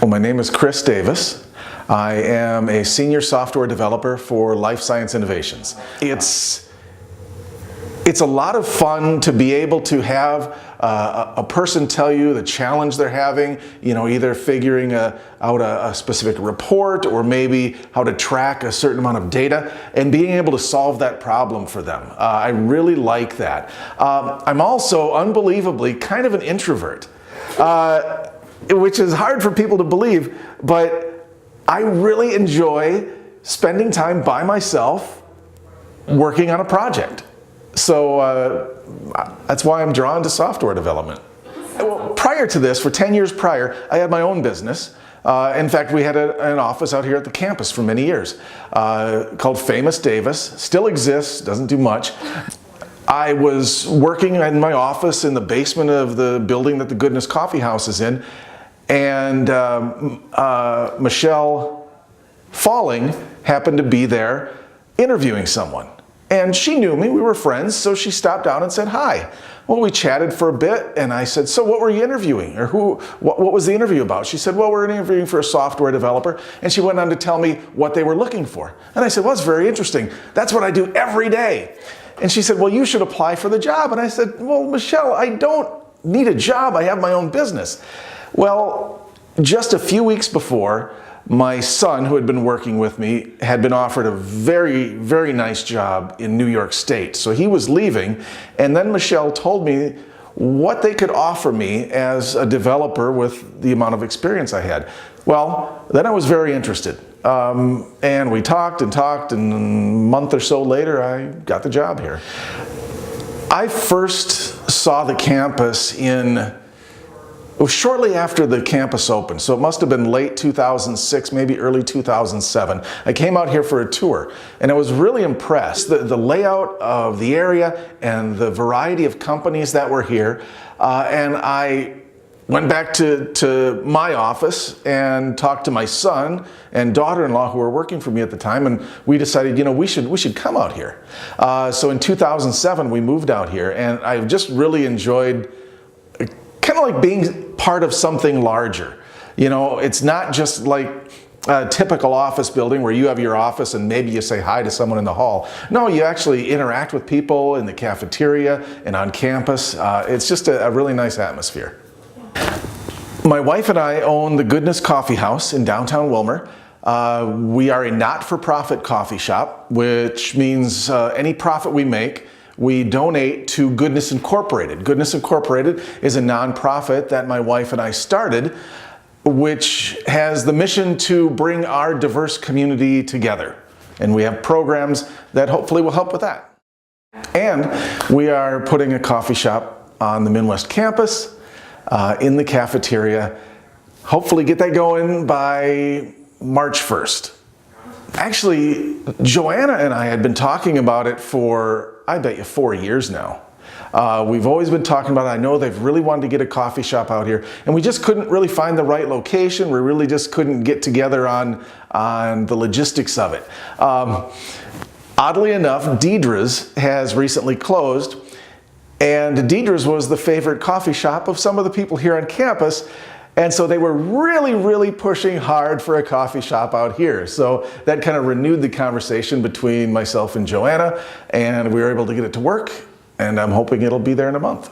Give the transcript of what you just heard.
Well, my name is Chris Davis. I am a senior software developer for Life Science Innovations. It's a lot of fun to be able to have a person tell you the challenge they're having, either figuring out a specific report or maybe how to track a certain amount of data and being able to solve that problem for them. I really like that. I'm also unbelievably kind of an introvert, which is hard for people to believe, but I really enjoy spending time by myself working on a project. So that's why I'm drawn to software development. Well, prior to this, for 10 years prior, I had my own business. In fact, we had an office out here at the campus for many years called Famous Davis. Still exists, doesn't do much. I was working in my office in the basement of the building that the Goodness Coffee House is in, and Michelle Falling happened to be there interviewing someone. And she knew me, we were friends, so she stopped down and said hi. Well, we chatted for a bit, and I said, so what were you interviewing? Or what was the interview about? She said, well, we're interviewing for a software developer. And she went on to tell me what they were looking for. And I said, well, that's very interesting. That's what I do every day. And she said, well, you should apply for the job. And I said, well, Michelle, I don't need a job, I have my own business. Well, just a few weeks before, my son, who had been working with me, had been offered a very, very nice job in New York State. So he was leaving, and then Michelle told me what they could offer me as a developer with the amount of experience I had. Well, then I was very interested. And we talked, and a month or so later, I got the job here. I first saw the campus it was shortly after the campus opened, so it must have been late 2006, maybe early 2007. I came out here for a tour, and I was really impressed. The layout of the area and the variety of companies that were here. And I went back to my office and talked to my son and daughter-in-law who were working for me at the time, and we decided, we should come out here. So in 2007, we moved out here, and I just really enjoyed kind of like being part of something larger. It's not just like a typical office building where you have your office and maybe you say hi to someone in the hall. No, you actually interact with people in the cafeteria and on campus. It's just a really nice atmosphere. My wife and I own the Goodness Coffee House in downtown Willmar. We are a not-for-profit coffee shop, which means any profit we make, we donate to Goodness Incorporated. Goodness Incorporated is a nonprofit that my wife and I started, which has the mission to bring our diverse community together. And we have programs that hopefully will help with that. And we are putting a coffee shop on the Midwest campus, in the cafeteria. Hopefully get that going by March 1st. Actually, Joanna and I had been talking about it for, I bet you, 4 years now. We've always been talking about it. I know they've really wanted to get a coffee shop out here, and we just couldn't really find the right location. We really just couldn't get together on the logistics of it. Oddly enough, Deidre's has recently closed, and Deidre's was the favorite coffee shop of some of the people here on campus. And so they were really, really pushing hard for a coffee shop out here. So that kind of renewed the conversation between myself and Joanna, and we were able to get it to work, and I'm hoping it'll be there in a month.